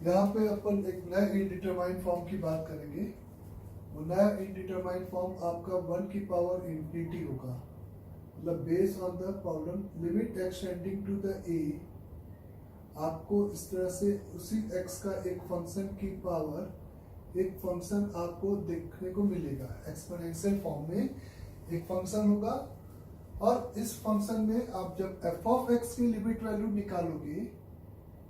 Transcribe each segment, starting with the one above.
यहाँ पे अपन एक नया इनडिटरमाइंड फॉर्म की बात करेंगे। वो नया इनडिटरमाइंड फॉर्म आपका 1 की पावर इंफिनिटी होगा, मतलब based on the problem limit x tending to the A. आपको इस तरह से उसी x का एक फंक्शन की पावर एक फंक्शन आपको देखने को मिलेगा। एक्सपोनेंशियल फॉर्म में एक फंक्शन होगा और इस फंक्शन में आप जब f ऑफ x की लिमिट वैल्यू निकालोगे,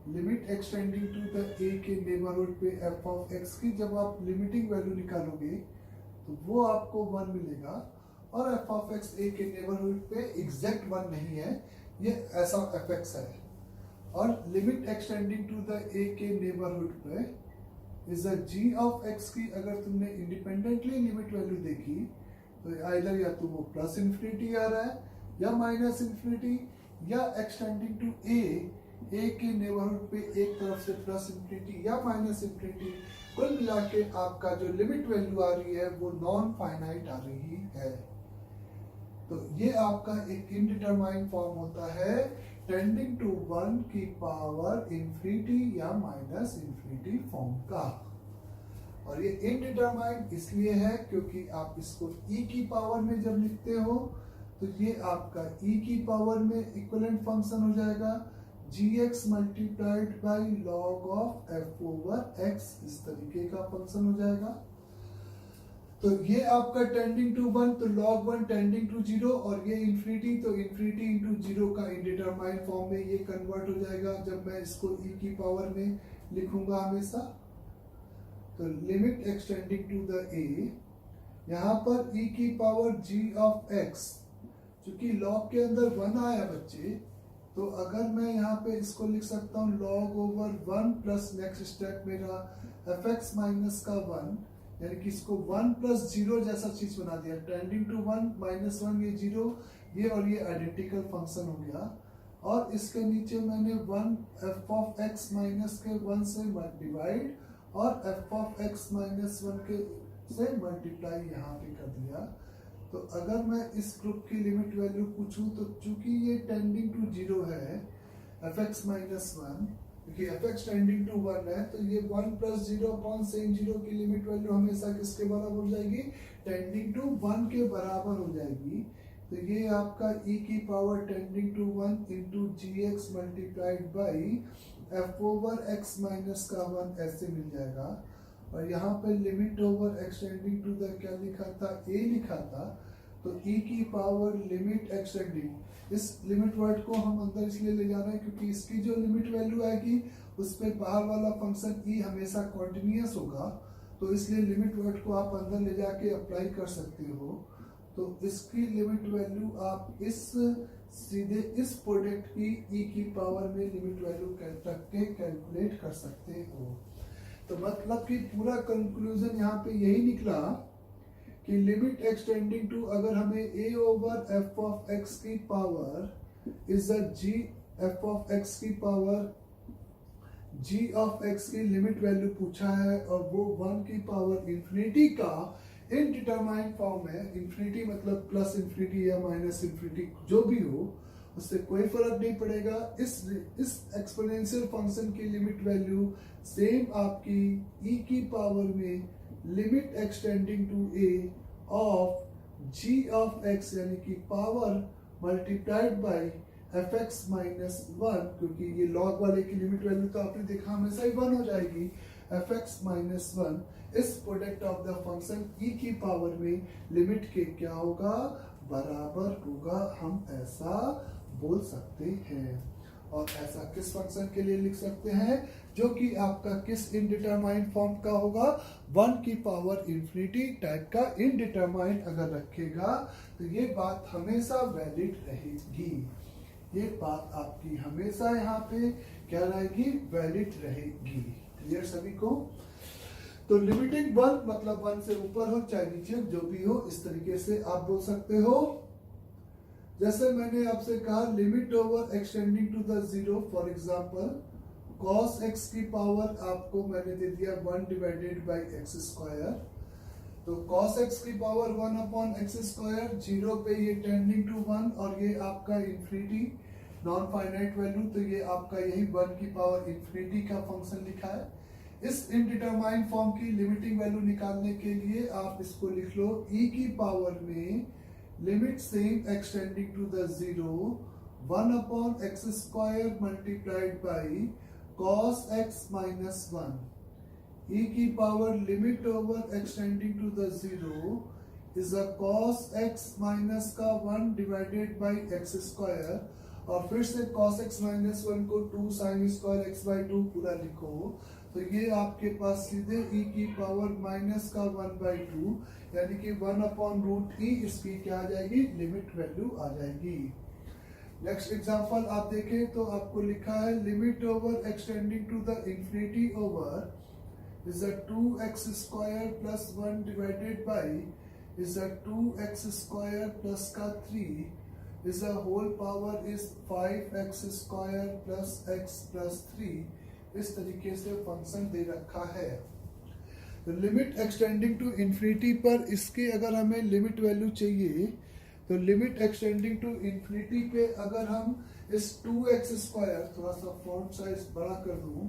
limit x tending to the a के नेबरहुड पे f ऑफ x की जब आप लिमिटिंग वैल्यू निकालोगे तो वो आपको 1 मिलेगा। और f ऑफ x a के नेबरहुड पे एग्जैक्ट 1 नहीं है, ये ऐसा fx है। और limit x tending to the a के नेबरहुड पे is the g of x की अगर तुमने इंडिपेंडेंटली लिमिट वैल्यू देखी तो आइदर या तो वो प्लस इन्फिनिटी आ रहा है या माइनस इन्फिनिटी, या एक्सटेंडिंग टू a के नेबरहुड पे एक तरफ से प्लस इन्फिनिटी या माइनस इन्फिनिटी। कुल मिला के आपका जो लिमिट वैल्यू आ रही है वो नॉन फाइनाइट आ रही है। तो ये आपका एक इनडिटरमाइंड फॉर्म होता है टेंडिंग टू 1 की पावर इंफिनिटी या माइनस इंफिनिटी फॉर्म का। और ये इनडिटरमाइंड इसलिए है क्योंकि आप इसको e की पावर में जब लिखते हो तो ये आपका e की पावर में इक्विवेलेंट फंक्शन हो जाएगा gx multiplied by log of f over x, इस तरीके का फंक्शन हो जाएगा। तो ये आपका टेंडिंग टू 1 तो log 1 टेंडिंग टू 0, और ये इंफिनिटी तो इंफिनिटी इंटू 0 का इनडिटरमाइंड फॉर्म में ये कन्वर्ट हो जाएगा जब मैं इसको e की पावर में लिखूंगा हमेशा। तो limit x tending to the a, यहाँ पर e की पावर g ऑफ x, चूंकि log के अंदर 1 आया बच्चे, तो अगर मैं यहाँ पे इसको लिख सकता हूँ log over 1 plus next step मेरा fx माइनस का 1, यानी कि इसको 1 प्लस 0 जैसा चीज बना दिया। टेंडिंग टू 1 माइनस 1 ये 0, ये और ये आइडेंटिकल फंक्शन हो गया। और इसके नीचे मैंने 1 f ऑफ x माइनस के 1 से डिवाइड और f ऑफ x माइनस 1 के से मल्टीप्लाई यहाँ पे कर दिया। तो अगर मैं इस ग्रुप की लिमिट वैल्यू पूछूं तो चूंकि ये टेंडिंग टू 0 है fx माइनस 1, क्योंकि fx टेंडिंग टू 1 है, तो ये 1 प्लस 0 अपॉन सेम 0 की लिमिट वैल्यू हमेशा किसके बराबर हो जाएगी? टेंडिंग टू 1 के बराबर हो जाएगी। तो ये आपका e की power tending to 1 into gx multiplied by f over x minus का 1 ऐसे मिल जाएगा। और यहाँ पे limit over extending to the क्या लिखा था? a लिखा था। तो e की पावर लिमिट एक्सटेंडिंग, इस लिमिट वर्ड को हम अंदर इसलिए ले जा रहे हैं क्योंकि इसकी जो लिमिट वैल्यू आएगी उस पे बाहर वाला फंक्शन e हमेशा कॉन्टिन्यूअस होगा, तो इसलिए लिमिट वर्ड को आप अंदर ले जाके अप्लाई कर सकते हो। तो इसकी लिमिट वैल्यू आप इस सीधे इस प्रोडक्ट की e की पावर में लिमिट वैल्यू रख के कैलकुलेट कर सकते हो। तो मतलब कि पूरा कंक्लूजन यहाँ पे यही निकला कि लिमिट एक्सटेंडिंग टू, अगर हमें a over f of x की power is g f of x की पावर g ऑफ x की लिमिट वैल्यू पूछा है और वो 1 की पावर इंफिनिटी का इनडिटरमाइंड फॉर्म है। इंफिनिटी मतलब प्लस इंफिनिटी या माइनस इंफिनिटी जो भी हो, उससे कोई फर्क नहीं पड़ेगा। इस एक्सपोनेंशियल फंक्शन की लिमिट वैल्यू सेम आपकी e की पावर में limit x tending to a of g of x, यानी कि power multiplied by fx minus 1, क्योंकि ये लॉग वाले की लिमिट वैल्यू तो आपने देखा हमेशा ही 1 हो जाएगी। fx माइनस 1 इस product of the function e की पावर में लिमिट के क्या होगा? बराबर होगा। हम ऐसा बोल सकते हैं। और ऐसा किस फंक्शन के लिए लिख सकते हैं जो कि आपका किस इनडिटरमाइंड फॉर्म का होगा? 1 की पावर इंफिनिटी टाइप का इनडिटरमाइंड अगर रखेगा तो ये बात हमेशा वैलिड रहेगी। ये बात आपकी हमेशा यहाँ पे क्या रहेगी? वैलिड रहेगी। क्लियर सभी को? तो लिमिटिंग 1 मतलब 1 से ऊपर हो चाहे नीचे जो भी हो, इस तरीके से आप बोल सकते हो। जैसे मैंने आपसे कहा limit over extending to the 0, for example cos x की पावर आपको मैंने दे दिया 1 डिवाइडेड बाई एक्स स्क्वायर। तो cos x की पावर 1 अपॉन एक्स स्क्वायर, 0 पे ये टेंडिंग टू 1 और ये आपका इंफिनिटी। नॉन फाइनाइट वैल्यू, तो ये आपका यही 1 की पावर इंफिनिटी का फंक्शन लिखा है। इस इनडिटरमाइंड फॉर्म की लिमिटिंग वैल्यू निकालने के लिए आप इसको लिख लो e की पावर में limit same x tending to the zero 1 upon X square multiplied by cos x minus 1, e की power limit over extending to the zero is a cos x minus का 1 डिवाइडेड बाई एक्स स्क्वायर, और फिर से cos x minus 1 को 2 sin square x by 2 पूरा लिखो, तो ये आपके पास सीधे e की पावर माइनस का 1 बाई 2 यानी कि 1 अपॉन रूट ई, इसकी क्या आ जाएगी, लिमिट वैल्यू आ जाएगी। नेक्स्ट एग्जांपल आप देखें तो आपको लिखा है limit over extending to the infinity over is a 2x square plus 1 divided by is a 2x square plus का 3 is a whole power is 5x square plus x plus 3। इस तरीके से फंक्शन दे रखा है। तो लिमिट एक्सटेंडिंग टू इंफिनिटी पर इसकी अगर हमें लिमिट वैल्यू चाहिए, तो लिमिट एक्सटेंडिंग टू इंफिनिटी पे अगर हम इस 2x स्क्वायर, थोड़ा सा फॉन्ट साइज बड़ा कर दूं,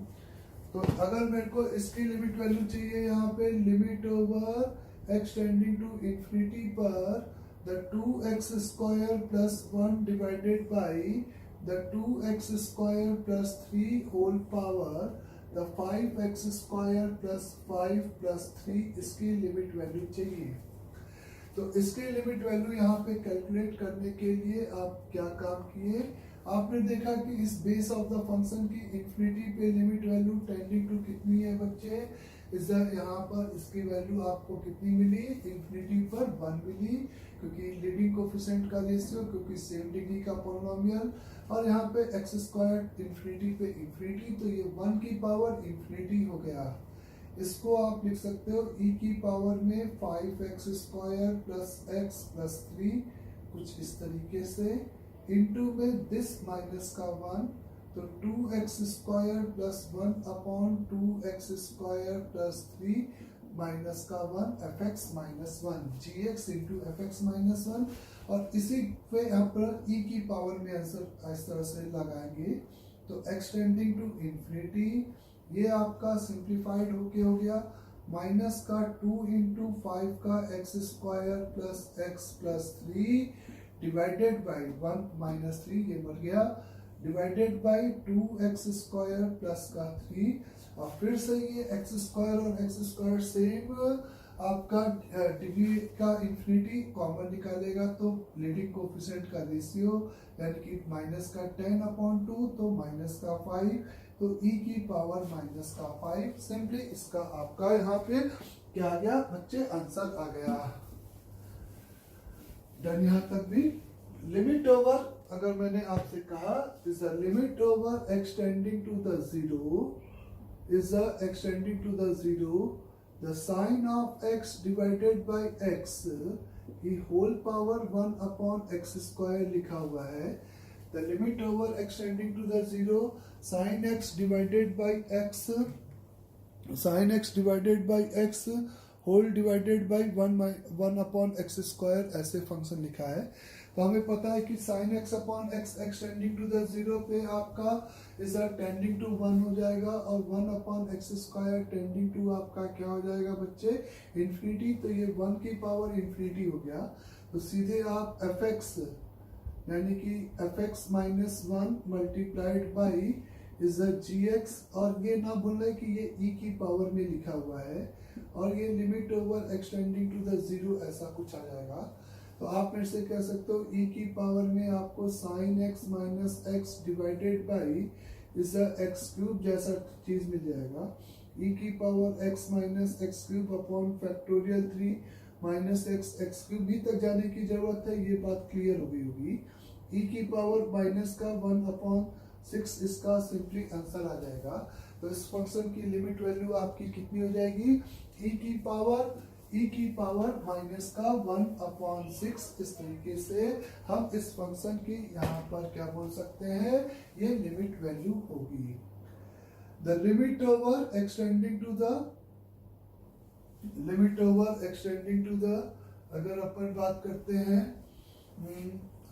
तो अगर मेरे को इसकी लिमिट वैल्यू चाहिए यहाँ पे limit over extending to infinity पर the 2x square plus 1 divided by the 2x square plus 3 whole power the 5x square plus 5 plus 3, इसकी लिमिट वैल्यू चाहिए। तो इसके लिमिट वैल्यू यहाँ पे कैलकुलेट करने के लिए आप क्या काम किए, आपने देखा कि इस बेस ऑफ द फंक्शन की इंफिनिटी पे लिमिट वैल्यू टेंडिंग टू कितनी है बच्चे, इस यहाँ पर इसकी वैल्यू आपको कितनी मिली, इंफिनिटी पर 1 मिली, क्योंकि लीडिंग कोफिशिएंट का रेशियो, क्योंकि सेम डिग्री का पॉलिनोमियल, और यहाँ पे एक्स स्क्वायर इंफिनिटी पे इंफिनिटी, तो ये 1 की पावर इंफिनिटी हो गया। इसको आप लिख सकते हो e की पावर में 5x square plus x plus 3 कुछ इस तरीके से, इंटू में दिस माइनस का 1, तो 2x square plus 1 upon 2x square plus 3 minus का 1 fx minus 1 gx into fx minus 1, और इसी पे यहाँ पर e की पावर में आंसर इस तरह से लगाएंगे, तो एक्सटेंडिंग टू इंफिनिटी ये आपका सिंप्लीफाइड होके हो गया माइनस का 2 इंटू 5 का x square plus x plus 3 divided by 1 minus 3, ये मर गया, divided by 2x square plus का 3, और फिर से ये एक्स स्क्वायर और एक्स स्क्वायर सेम आपका डिग्री का इंफिनिटी कॉमन निकालेगा, तो लीडिंग कोफिशिएंट का रेशियो यानी कि माइनस का 10 अपॉन 2, तो माइनस का 5, तो e की पावर माइनस का 5, सिंपली इसका आपका यहाँ पे क्या आ गया बच्चे, आंसर आ गया। डन यहाँ तक भी। लिमिट ओवर, अगर मैंने आपसे कहा is a limit over extending to the zero is a x tending to the zero the sine of x divided by x की whole power 1 upon X square लिखा हुआ है। The limit over extending to the zero sin x divided by x, sin x divided by x whole divided by 1 upon X square, ऐसे function लिखा है। तो हमें पता है कि sin x upon x x tending to the zero पे आपका इज टेंडिंग टू 1 हो जाएगा, और 1 upon X square tending to आपका क्या हो जाएगा बच्चे, इंफिनिटी, तो ये 1 की पावर इंफिनिटी हो गया। तो सीधे आप fx यानी कि fx minus 1 multiplied by is gx, और ये ना भूलना कि ये e की पावर में लिखा हुआ है, और ये limit over extending to the zero ऐसा कुछ आ जाएगा। तो आप मेरे से कह सकते हो e की पावर में आपको sin x minus x divided by is x cube जैसा चीज मिल जाएगा, e की power x minus x cube upon factorial 3 minus x cube भी तक जाने की जरूरत है, ये बात क्लियर हो गई होगी। e की पावर माइनस का 1 अपॉन 6, इसका सिंपली आंसर आ जाएगा। तो इस फंक्शन की लिमिट वैल्यू आपकी कितनी हो जाएगी, e की पावर माइनस का 1 अपॉन 6, इस तरीके से हम इस फंक्शन की यहाँ पर क्या बोल सकते हैं, ये लिमिट वैल्यू होगी। The limit over extending to the अगर अपन बात करते हैं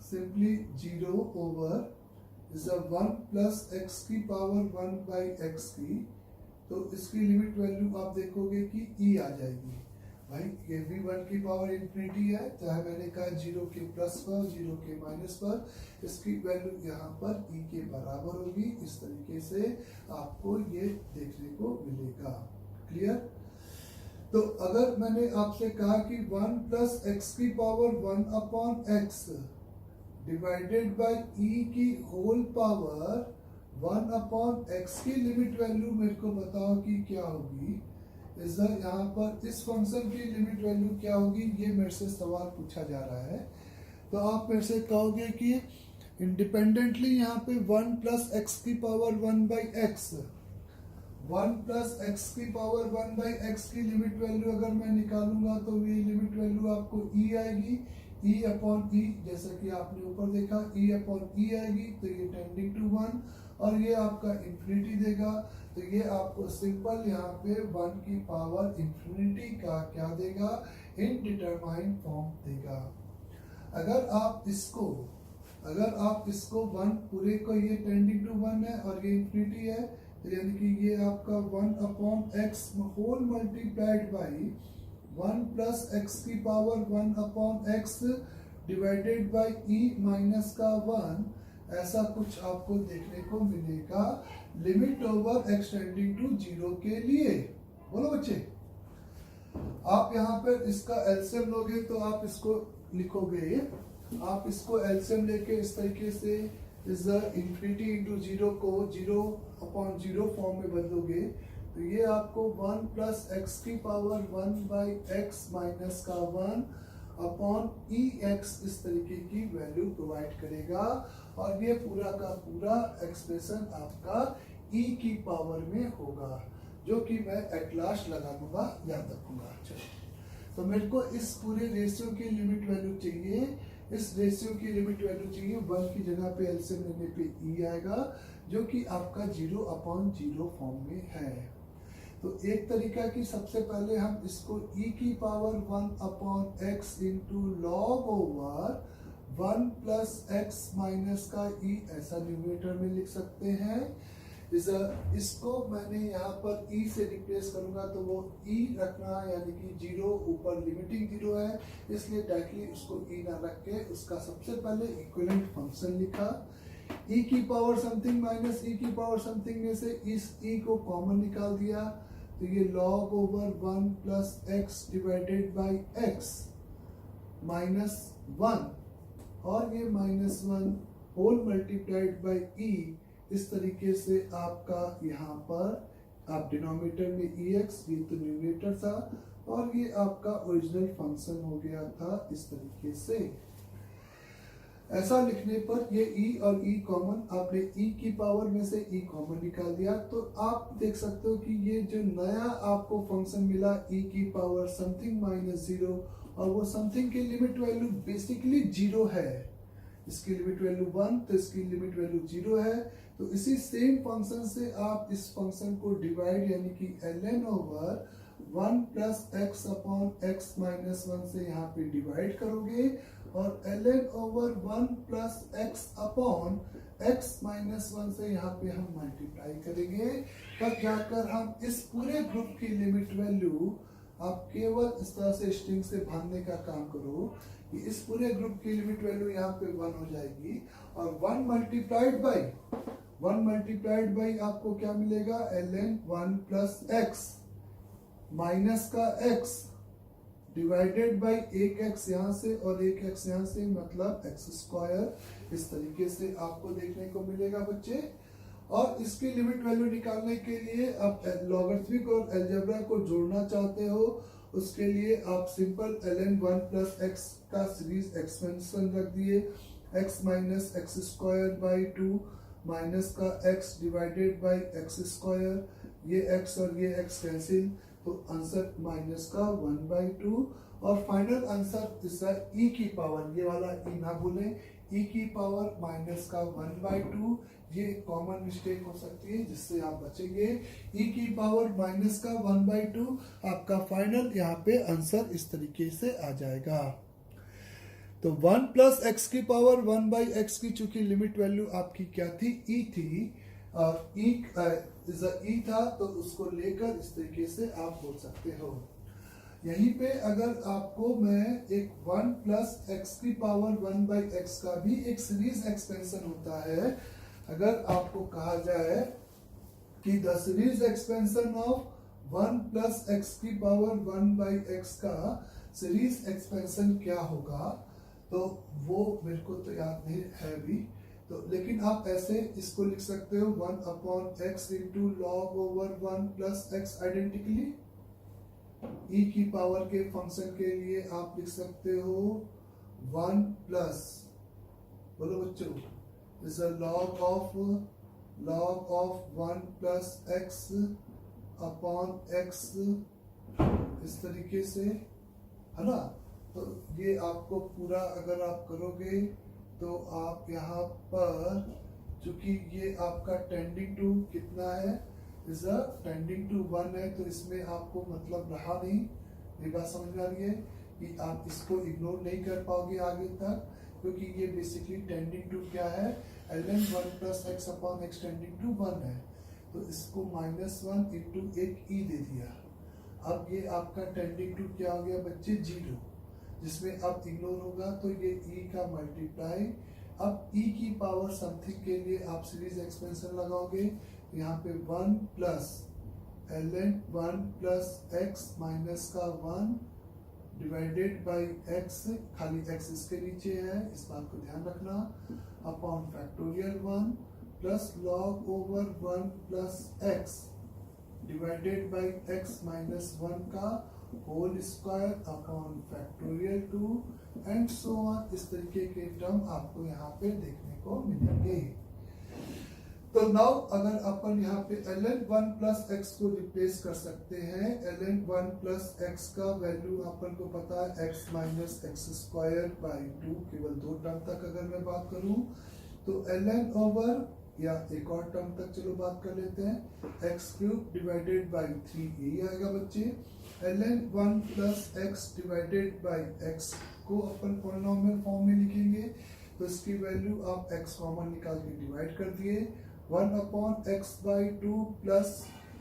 simply 0 over is a 1 plus X की पावर 1 बाई एक्स की, तो इसकी लिमिट वैल्यू आप देखोगे कि ई आ जाएगी। भाई ये भी 1 की पावर इंफिनिटी है, चाहे मैंने कहा 0 के प्लस पर 0 के माइनस पर, इसकी वैल्यू यहाँ पर ई के बराबर होगी। इस तरीके से आपको ये देखने को मिलेगा। क्लियर? तो अगर मैंने आपसे कहा कि 1 प्लस एक्स की power 1 upon X divided by E की होल पावर 1 अपॉन एक्स की लिमिट वैल्यू मेरे को बताओ कि क्या होगी। इधर यहाँ पर इस फंक्शन की लिमिट वैल्यू क्या होगी, ये मेरे से सवाल पूछा जा रहा है। तो आप मेरे से कहोगे कि इंडिपेंडेंटली यहाँ पे 1 प्लस एक्स की power 1 by x, 1 plus X की पावर 1 बाई एक्स की लिमिट वैल्यू अगर मैं निकालूंगा तो ये लिमिट वैल्यू आपको ई आएगी, ई अपॉन ई, जैसा कि आपने ऊपर देखा ई अपॉन ई आएगी, तो ये टेंडिंग टू 1 और ये आपका इंफिनिटी देगा। तो ये आपको सिंपल यहाँ पे 1 की पावर इंफिनिटी का क्या देगा, इनडिटरमाइंड फॉर्म देगा। अगर आप इसको 1 पूरे को, ये टेंडिंग टू 1 है और ये इंफिनिटी है, तो यानी कि ये आपका 1 upon X whole multiplied by 1 plus X की power 1 upon X divided by E minus का 1, ऐसा कुछ आपको देखने को मिलेगा लिमिट ओवर एक्सटेंडिंग टू 0 के लिए। बोलो बच्चे, आप यहाँ पर इसका एलसीएम लोगे तो आप इसको लिखोगे, आप इसको एलसीएम लेके इस तरीके से इज इंफिनिटी इंटू 0 को 0 अपॉन 0 फॉर्म में बदलोगे, तो ये आपको 1 प्लस एक्स की पावर 1 बाई एक्स माइनस का 1 अपॉन ई एक्स इस तरीके की वैल्यू प्रोवाइड करेगा। और ये पूरा का पूरा एक्सप्रेशन आपका ई की पावर में होगा, जो कि मैं एट लास्ट लगा दूंगा, याद रखूंगा। चलो, तो मेरे को इस पूरे रेशियो की लिमिट वैल्यू चाहिए, इस रेशियो की लिमिट वैल्यू चाहिए 1 की जगह पे एलसीएम लेने पे ई आएगा, जो कि आपका 0 अपॉन 0 फॉर्म में है। तो एक तरीका कि सबसे पहले हम इसको e की power 1 upon X into log over 1 plus x minus का e ऐसा न्यूमरेटर में लिख सकते हैं। इसको मैंने यहाँ पर e से रिप्लेस करूंगा तो वो e रखना, यानी कि 0 ऊपर लिमिटिंग 0 है, इसलिए डायरेक्टली उसको e ना रख के उसका सबसे पहले इक्विवेलेंट फंक्शन लिखा। e की पावर समथिंग माइनस e की पावर समथिंग में से इस e को कॉमन निकाल दिया, तो ये log over 1 plus x divided by x minus 1 और ये minus 1 whole multiplied by E. इस तरीके से आपका यहाँ पर आप डिनोमिनेटर में ई एक्स, ये तो न्यूमरेटर था, और ये आपका ओरिजिनल फंक्शन हो गया था इस तरीके से। ऐसा लिखने पर ये e और e कॉमन, आपने e की पावर में से e कॉमन निकाल दिया, तो आप देख सकते हो कि ये जो नया आपको फंक्शन मिला e की पावर समथिंग माइनस 0, और वो समथिंग की लिमिट वैल्यू बेसिकली 0 है, इसकी लिमिट वैल्यू 1, तो इसकी लिमिट वैल्यू 0 है। तो इसी सेम फंक्शन से आप इस फंक्शन को डिवाइड, यानी कि ln over 1 plus X upon x minus 1 से यहाँ पे डिवाइड करोगे, और ln over 1 plus X upon x minus 1 से यहाँ पे हम मल्टीप्लाई करेंगे। तब जाकर हम इस पूरे ग्रुप की लिमिट वैल्यू, आप केवल इस तरह से स्ट्रिंग से बांधने का काम करो कि इस पूरे ग्रुप की लिमिट वैल्यू यहाँ पे 1 हो जाएगी, और 1 मल्टीप्लाइड बाई आपको क्या मिलेगा, ln 1 प्लस एक्स माइनस का x डिवाइडेड बाई एक एक्स यहाँ से और एक एक्स यहाँ से, मतलब एक्स स्क्वायर। इस तरीके से आपको देखने को मिलेगा बच्चे। और इसकी लिमिट वैल्यू निकालने के लिए आप लॉगरिथमिक और अलजेब्रा को जोड़ना चाहते हो, उसके लिए आप सिंपल ln 1 प्लस एक्स का सीरीज एक्सपेंशन रख दिए, x minus x square by 2 minus का x divided by X square, ये x और ये x कैंसिल, तो आंसर माइनस का 1/2, और फाइनल आंसर इसका e की पावर, ये वाला e ना भूलें, e की पावर माइनस का 1/2, ये कॉमन मिस्टेक हो सकती है जिससे आप बचेंगे। e की पावर माइनस का 1/2 आपका फाइनल यहाँ पे आंसर इस तरीके से आ जाएगा। तो 1 प्लस एक्स की पावर 1 बाई एक्स की चूंकि लिमिट वैल्यू आपकी क्या थी, ई थी, ई था, तो उसको लेकर इस तरीके से आप बोल सकते हो। यहीं पे अगर आपको मैं एक 1 प्लस एक्स की पावर 1 बाई एक्स का भी एक सीरीज एक्सपेंशन होता है, अगर आपको कहा जाए कि the series expansion of 1 plus X की पावर 1 बाई एक्स का सीरीज एक्सपेंशन क्या होगा, तो वो मेरे को तो याद नहीं है अभी, तो लेकिन आप ऐसे इसको लिख सकते हो 1 upon X into log over 1 plus X identically. E की पावर के फंक्शन के लिए आप लिख सकते हो 1 प्लस, बोलो बच्चों, is a log of 1 plus X upon x, इस तरीके से, है ना। तो ये आपको पूरा अगर आप करोगे तो आप यहाँ पर, चूंकि ये आपका टेंडिंग टू कितना है, इज अ टेंडिंग टू 1 है, तो इसमें आपको मतलब रहा नहीं, ये बात समझ में आ रही है कि आप इसको इग्नोर नहीं कर पाओगे आगे तक, क्योंकि ये बेसिकली टेंडिंग टू क्या है, ln 1 plus X upon X tending to 1 है, तो इसको -1 इंटू एक ई दे दिया। अब ये आपका टेंडिंग टू क्या हो गया बच्चे, 0, जिसमें अब इग्नोर होगा तो ये e का मल्टीप्लाई। अब e की पावर समथिंग के लिए आप सीरीज एक्सपेंशन लगाओगे, यहाँ पे 1 plus ln 1 plus x minus का 1 डिवाइडेड बाई एक्स, खाली x इसके नीचे है, इस बात को ध्यान रखना, upon factorial 1 plus log over 1 plus x divided by x minus 1 का whole square upon factorial 2 and so on. इस तरीके के टर्म आपको यहाँ पे देखने को मिलेंगे। तो नाउ अगर अपन यहाँ पे ln 1 प्लस एक्स को रिप्लेस कर सकते हैं, ln 1 प्लस एक्स का वैल्यू अपन को पता है x minus x square by 2, केवल 2 टर्म तक अगर मैं बात करूं तो ln ओवर, या एक और टर्म तक चलो बात कर लेते हैं, एक्स क्यूब डिवाइडेड बाई 3, यही आएगा बच्चे। ln 1 plus x divided by x को अपन पॉलिनोमियल फॉर्म में लिखेंगे, तो इसकी वैल्यू आप x कॉमन निकाल के डिवाइड कर दिए, 1 upon x by 2 plus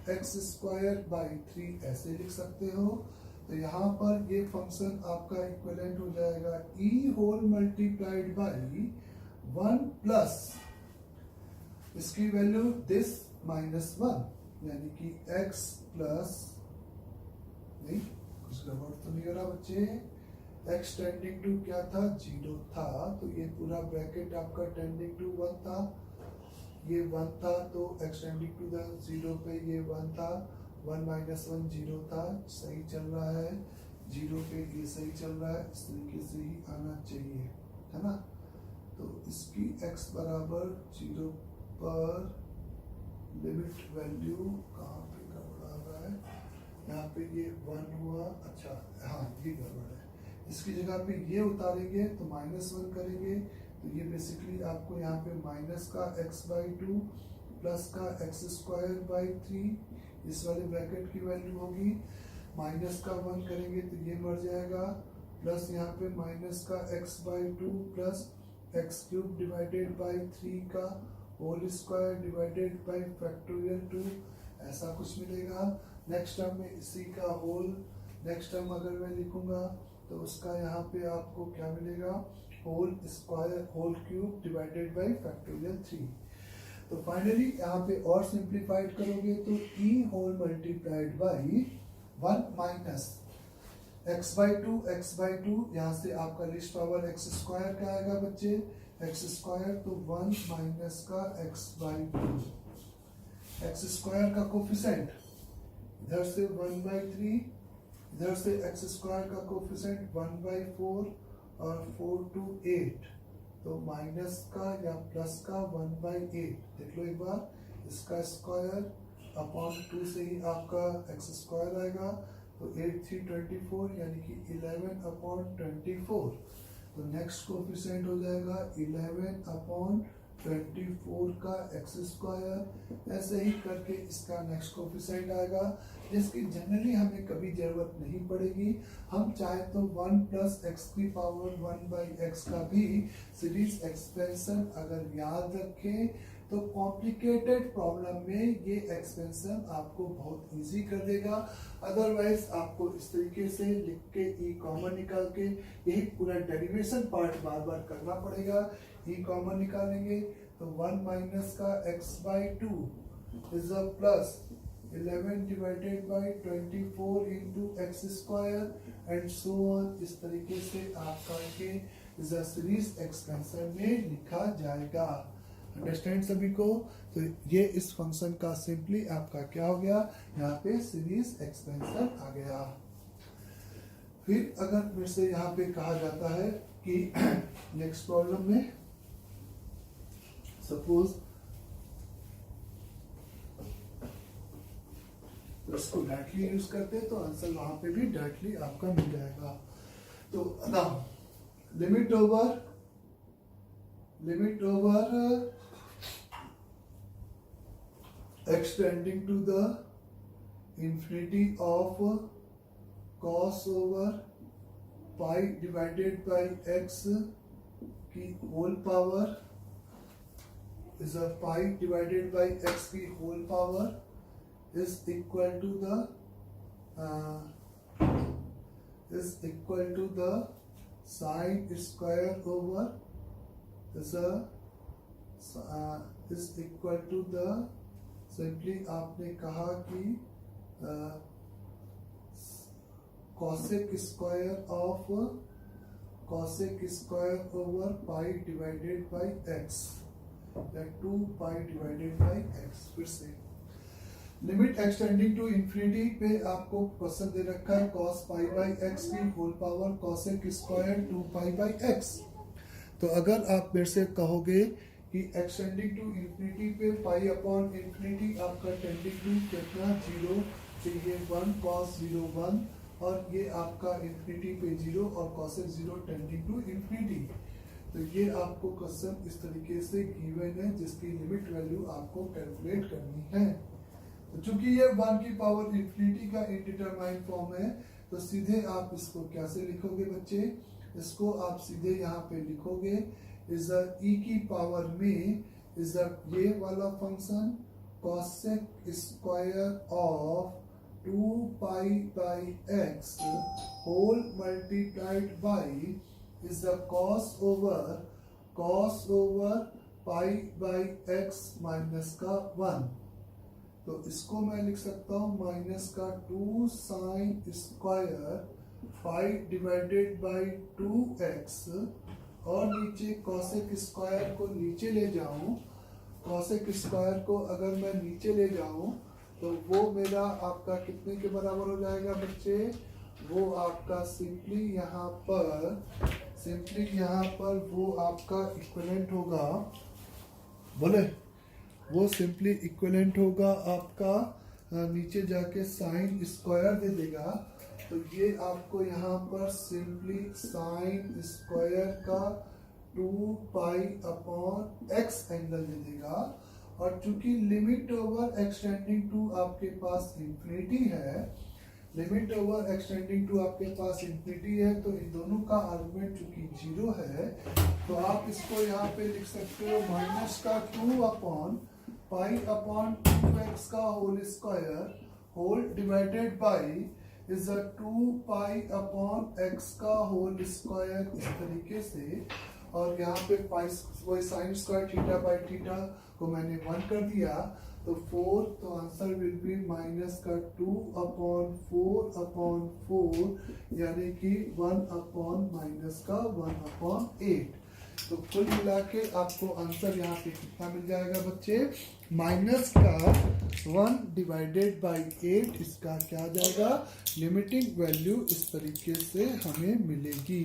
x square by 3 ऐसे लिख सकते हो। तो यहाँ पर ये फंक्शन आपका इक्विवेलेंट हो जाएगा e whole multiplied by 1 plus इसकी वैल्यू दिस -1, यानी कि x प्लस, नहीं कुछ गड़बड़ तो नहीं हो रहा बच्चे, x टेंडिंग टू क्या था, 0 था, तो ये पूरा ब्रैकेट आपका टेंडिंग टू 1 था, ये 1 था, तो x टेंडिंग टू 0 पे ये 1 था, 1 माइनस 1 0 था, सही चल रहा है, 0 पे ये सही चल रहा है, इस तरीके से ही आना चाहिए, है ना। तो इसकी x बराबर 0 पर लिमिट वैल्यू कहाँ पे गड़बड़ आ रहा है, यहाँ पे ये 1 हुआ, अच्छा हाँ ये गड़बड़ है, इसकी जगह पे ये उतारेंगे तो -1 करेंगे, तो ये बेसिकली आपको यहाँ पे माइनस का x बाई 2 प्लस का एक्स स्क्वायर बाई 3, इस वाले ब्रैकेट की वैल्यू होगी, माइनस का 1 करेंगे तो ये मर जाएगा, प्लस यहाँ पे माइनस का x by 2 plus x cube divided by 3 का whole square divided by factorial 2, ऐसा कुछ मिलेगा। नेक्स्ट टर्म में इसी का होल, नेक्स्ट टर्म अगर मैं लिखूंगा तो उसका यहाँ पे आपको क्या मिलेगा, whole square whole cube divided by factorial 3। तो फाइनली यहाँ पे और सिंप्लीफाइड करोगे तो e whole multiplied by 1 minus x by 2, यहाँ से आपका लिस्ट पावर एक्स स्क्वायर का आएगा बच्चे, एक्स स्क्वायर, तो 1 माइनस का एक्स बाई 2, एक्स स्क्वायर का कोफिशिएंट इधर से 1/3, इधर से एक्स स्क्वायर का कोफिशिएंट 1/4 और 4 to 8, तो माइनस का या प्लस का 1/8, देख लो एक बार, इसका स्क्वायर अपॉन 2 से ही आपका एक्स स्क्वायर आएगा, तो 8 3 24, यानी कि 11 अपॉन 24, तो नेक्स्ट कोफिशिएंट हो जाएगा 11 अपॉन 24 का एक्स स्क्वायर, ऐसे ही करके इसका नेक्स्ट कोफिशिएंट आएगा जिसकी जनरली हमें कभी जरूरत नहीं पड़ेगी। हम चाहे तो 1 प्लस एक्स की पावर 1 बाई एक्स का भी सीरीज एक्सपेंशन अगर याद रखें तो कॉम्प्लिकेटेड प्रॉब्लम में ये एक्सपेंशन आपको बहुत इजी कर देगा। अदरवाइज आपको इस तरीके से लिख के ई कॉमन निकाल के यही पूरा डेरिवेशन पार्ट बार बार करना पड़ेगा। ई कॉमन निकालेंगे तो 1 माइनस का x by 2 is a plus 11 divided by 24 into x square and so on. इस तरीके से आपका के इज अ सीरीज एक्सपेंशन में लिखा जाएगा। अंडरस्टैंड सभी को? तो ये इस फंक्शन का सिंपली आपका क्या हो गया, यहाँ पे सीरीज एक्सपेंशन आ गया। फिर अगर फिर से यहाँ पे कहा जाता है कि नेक्स्ट प्रॉब्लम में सपोज इसको डायरेक्टली यूज करते हैं तो आंसर वहां पे भी डायरेक्टली आपका मिल जाएगा। तो now limit over extending to the infinity of cos over pi divided by x की whole power is a pi divided by x की whole power is equal to the sine square over is equal to the simply आपने कहा कि cosec square over pi divided by x या 2 पाई divided by x। फिर से limit x tending to infinity पे आपको question दे रखा है cos पाई बाई x की whole power cosec square 2 pi by x। तो अगर आप मेरे से कहोगे कि एक्सटेंडिंग टू इंफिनिटी पे पाई अपॉन इंफिनिटी आपका टेंडिंग टू कितना 0 चाहिए 1 cos 0 1 और ये आपका इंफिनिटी पे 0 और cosec 0 टेंडिंग टू इंफिनिटी। तो ये आपको क्वेश्चन इस तरीके से गिवन है जिसकी लिमिट वैल्यू आपको कैलकुलेट करनी है। तो चूंकि ये 1 की पावर इंफिनिटी का इंडिटरमाइंड फॉर्म है तो सीधे आप इसको कैसे लिखोगे बच्चे, इसको आप सीधे यहाँ पे लिखोगे इज e की पावर में इज ये वाला function cosec square of 2 pi by x whole multiplied by is the cos over pi by x minus का 1। तो इसको मैं लिख सकता हूँ माइनस का 2 sine square pi divided by 2x और नीचे cosec स्क्वायर को नीचे ले जाऊं, cosec स्क्वायर को अगर मैं नीचे ले जाऊं तो वो मेरा आपका कितने के बराबर हो जाएगा बच्चे, वो आपका सिंपली यहाँ पर वो आपका इक्विवेलेंट होगा, बोले वो सिंपली इक्विवेलेंट होगा आपका नीचे जाके साइन स्क्वायर दे देगा। तो ये आपको यहाँ पर सिंपली साइन स्क्वायर का 2 पाई अपॉन x एंगल दे देगा। और चूंकि लिमिट ओवर एक्सटेंडिंग टू आपके पास इंफिनिटी है, तो इन दोनों का आर्गुमेंट चूंकि 0 है तो आप इसको यहाँ पे लिख सकते हो माइनस का 2 अपॉन पाई अपॉन 2x का whole square whole divided by is 2 pi upon x का होल स्क्वायर इस तरीके से। और यहाँ पे पाई वही sine square theta by theta को मैंने 1 कर दिया तो 4, तो आंसर विल बी माइनस का 2 अपॉन 4 यानी कि 1 अपॉन माइनस का 1 अपॉन 8। तो कुल मिला के आपको आंसर यहाँ पे कितना मिल जाएगा बच्चे, माइनस का 1 डिवाइडेड बाई 8, इसका क्या आ जाएगा लिमिटिंग वैल्यू इस तरीके से हमें मिलेगी।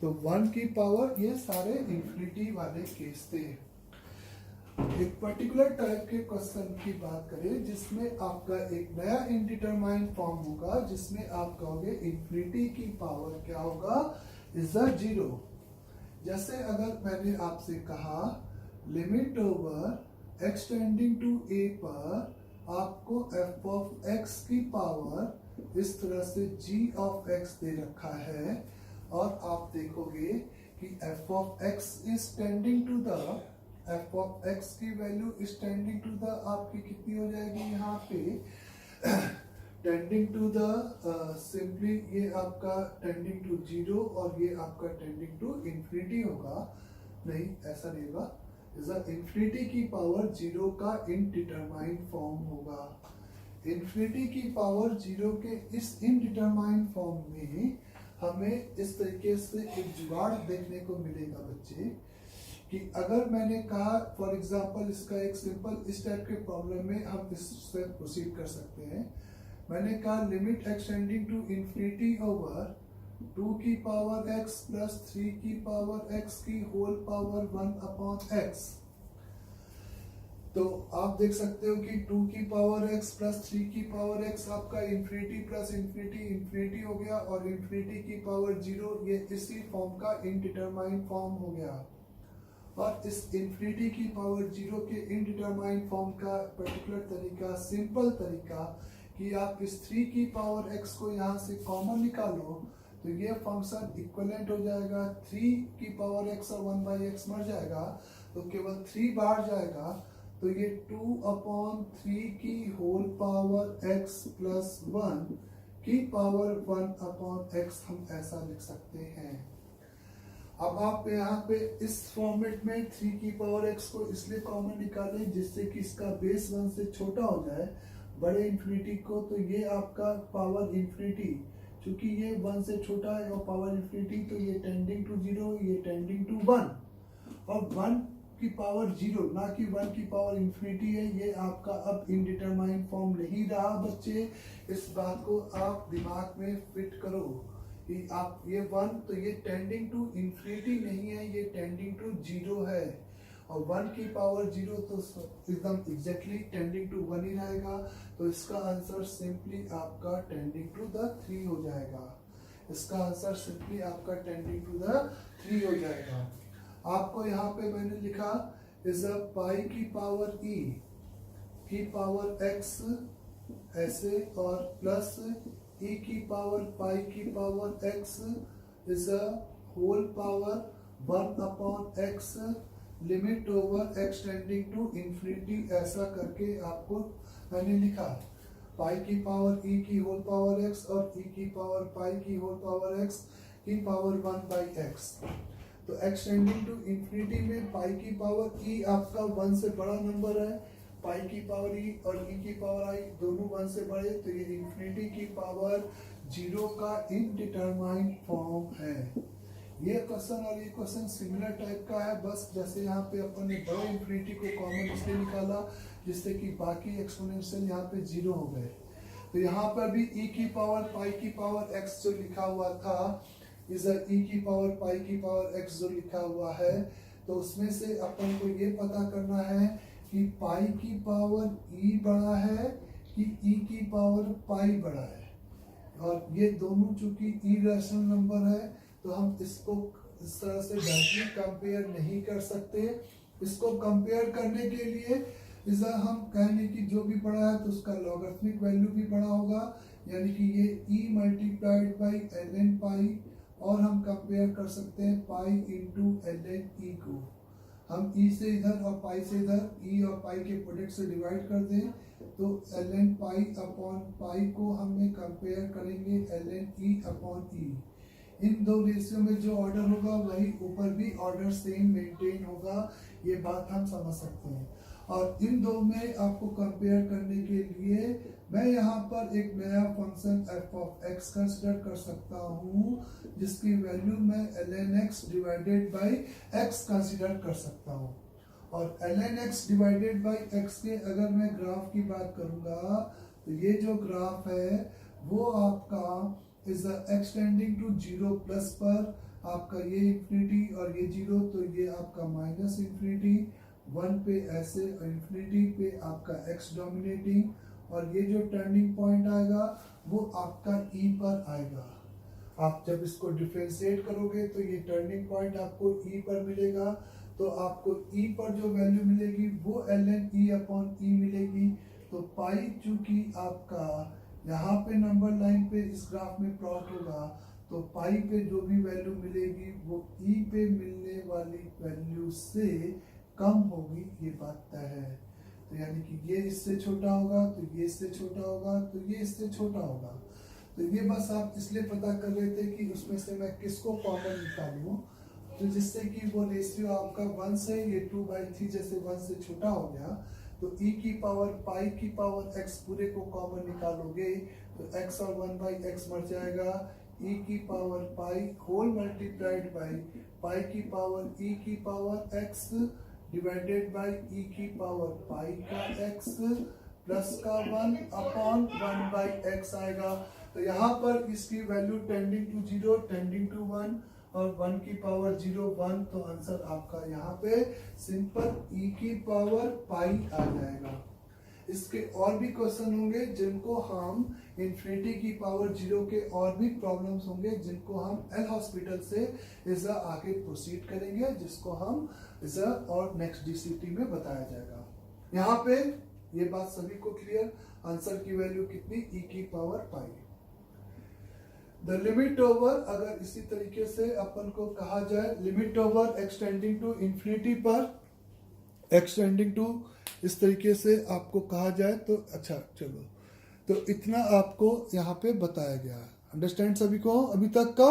तो 1 की पावर ये सारे इंफिनिटी वाले केस थे। एक पर्टिकुलर टाइप के क्वेश्चन की बात करें जिसमें आपका एक नया इनडिटरमाइंड फॉर्म होगा जिसमें आप कहोगे इंफिनिटी की पावर क्या होगा इज 0। जैसे अगर मैंने आपसे कहा limit over x tending to A पर आपको एफ ऑफ एक्स की पावर इस तरह से जी ऑफ एक्स दे रखा है, और आप देखोगे कि F of X is tending to the, F of X की value is tending to the आपकी कितनी हो जाएगी यहाँ पे टेंडिंग टू द सिंपली ये आपका टेंडिंग टू जीरो और ये आपका टेंडिंग टू इंफिनिटी होगा। नहीं, ऐसा नहीं होगा, इंफिनिटी की पावर जीरो का इनडिटरमाइंड फॉर्म होगा। इंफिनिटी की पावर जीरो के इस इनडिटरमाइंड फॉर्म में हमें इस तरीके से एक जुगाड़ देखने को मिलेगा बच्चे, कि अगर मैंने कहा फॉर एग्जांपल इसका एक सिंपल इस टाइप के प्रॉब्लम में हम इससे प्रोसीड कर सकते हैं। मैंने कहा limit x tending to infinity over 2 की पावर x प्लस 3 की पावर x की होल पावर 1 अपॉन x। तो आप देख सकते हो कि 2 की पावर x प्लस 3 की पावर x आपका इंफिनिटी प्लस इंफिनिटी इंफिनिटी हो गया, और इंफिनिटी की पावर 0 ये इसी फॉर्म का इनडिटरमाइंड फॉर्म हो गया। और इस इंफिनिटी की पावर 0 के इनडिटरमाइंड फॉर्म का पर्टिकुलर तरीका, सिंपल तरीका, कि आप इस 3 की पावर x को यहाँ से कॉमन निकालो तो ये फंक्शन इक्विवेलेंट हो जाएगा। 3 की पावर x और 1/x मर जाएगा तो केवल 3 बाहर जाएगा, तो ये 2 अपॉन 3 की होल पावर x प्लस 1 की पावर 1 अपॉन x हम ऐसा लिख सकते हैं। अब आप यहाँ पे इस फॉर्मेट में 3 की पावर x को इसलिए कॉमन निकालें जिससे कि इसका बेस 1 से छोटा हो जाए बड़े इंफिनिटी को, तो ये आपका पावर इंफिनिटी, क्योंकि ये 1 से छोटा है और पावर इंफिनिटी, तो ये टेंडिंग टू 0, ये टेंडिंग टू 1, और 1 की पावर 0 ना कि 1 की पावर इंफिनिटी है। ये आपका अब इनडिटरमाइंड फॉर्म नहीं रहा बच्चे, इस बात को आप दिमाग में फिट करो कि आप ये 1 तो ये टेंडिंग टू इंफिनिटी नहीं है, ये टेंडिंग टू 0 है, और 1 की पावर 0 तो एकदम एग्जैक्टली टेंडिंग टू 1 ही रहेगा, तो इसका आंसर सिंपली आपका टेंडिंग टू द 3 हो जाएगा। इसका आंसर सिंपली आपका टेंडिंग टू द 3 हो जाएगा। आपको यहाँ पे मैंने लिखा इज अ पाई की पावर e की पावर x ऐसे, और प्लस e की पावर पाई की power x is a whole power 1 upon x limit over x tending to infinity, ऐसा करके आपको मैंने लिखा। पाई की पावर e की होल पावर x और e की पावर पाई की होल पावर x की पावर 1/x। तो एक्स टेंडिंग टू इंफिनिटी में पाई की पावर e आपका 1 से बड़ा नंबर है, पाई की पावर e और e की पावर i दोनों 1 से बड़े, तो ये इंफिनिटी की पावर 0 का इनडिटरमाइंड फॉर्म है। ये क्वेश्चन और ये क्वेश्चन सिमिलर टाइप का है, बस जैसे यहाँ पे अपन ने बड़े इंफिनिटी को कॉमन इसलिए निकाला जिससे कि बाकी एक्सपोनेंशियल यहाँ पे 0 हो गए। तो यहाँ पर भी e की पावर पाई की पावर x जो लिखा हुआ था इज e की पावर पाई की पावर x जो लिखा हुआ है, तो उसमें से अपन को ये पता करना है कि पाई की पावर e बड़ा है कि e की पावर पाई बड़ा है, और ये दोनों चूंकि इरेशनल नंबर है तो हम इसको इस तरह से डायरेक्टली कंपेयर नहीं कर सकते। इसको कंपेयर करने के लिए हम कहेंगे कि जो भी बड़ा है तो उसका लॉगरिथमिक वैल्यू भी बड़ा होगा, यानी कि ये e मल्टीप्लाइड बाई ln पाई, और हम कंपेयर कर सकते हैं पाई इंटू ln e को। हम e से इधर और पाई से इधर, e और पाई के प्रोडक्ट से डिवाइड कर दें तो ln पाई अपॉन पाई को हमें कंपेयर करेंगे ln e अपॉन e। इन दो रेशियो में जो ऑर्डर होगा वही ऊपर भी ऑर्डर सेम मेंटेन होगा, ये बात हम समझ सकते हैं। और इन दो में आपको कंपेयर करने के लिए मैं यहाँ पर एक नया function f of x consider कर सकता हूँ, जिसकी वैल्यू मैं ln x divided by x consider कर सकता हूँ। और ln x divided by x के अगर मैं ग्राफ की बात करूँगा तो ये जो ग्राफ है वो आपका इज एक्सटेंडिंग टू 0 प्लस पर आपका ये इंफिनिटी और ये 0, तो ये आपका माइनस इंफिनिटी 1 पे ऐसे, और इंफिनिटी पे आपका x डोमिनेटिंग, और ये जो टर्निंग पॉइंट आएगा वो आपका e पर आएगा। आप जब इसको डिफरेंशिएट करोगे तो ये टर्निंग पॉइंट आपको e पर मिलेगा, तो आपको e पर जो वैल्यू मिलेगी वो ln e अपॉन e मिलेगी। तो पाई चूंकि आपका यहाँ पे नंबर लाइन पे इस ग्राफ में प्लॉट होगा, तो पाई पे जो भी वैल्यू मिलेगी वो e पे मिलने वाली वैल्यू से कम होगी, ये बात तय है। तो यानी कि ये इससे छोटा होगा, तो ये इससे छोटा होगा, तो ये इससे छोटा होगा। तो ये बस आप इसलिए पता कर रहे थे कि उसमें से मैं किसको कॉमन निकालूं, तो जिससे कि वो रेशियो आपका 1 से ये 2/3 जैसे 1 से छोटा हो गया, तो e की पावर पाई की पावर x पूरे को कॉमन निकालोगे तो x और 1/x मर जाएगा। e की power pi whole multiplied by pi की पावर e की power x divided by e की पावर पाई का x प्लस का 1 अपॉन 1/x आएगा। तो यहाँ पर इसकी value tending to 0 tending to 1 और 1 की पावर 0 1, तो आंसर आपका यहाँ पे सिंपल e की पावर पाई आ जाएगा। इसके और भी क्वेश्चन होंगे जिनको हम इन्फिनिटी की पावर 0 के और भी प्रॉब्लम्स होंगे जिनको हम एल हॉस्पिटल से इज़ा आगे प्रोसीड करेंगे, जिसको हम इज़ा और नेक्स्ट डीसीटी में बताया जाएगा। यहाँ पे ये बात सभी को क्लियर, आंसर की वैल्यू कितनी e की power pi. The limit over, अगर इसी तरीके से अपन को कहा जाए limit over extending to infinity पर, एक्सटेंडिंग टू इस तरीके से आपको कहा जाए तो अच्छा चलो, तो इतना आपको यहाँ पे बताया गया है। अंडरस्टैंड सभी को अभी तक का?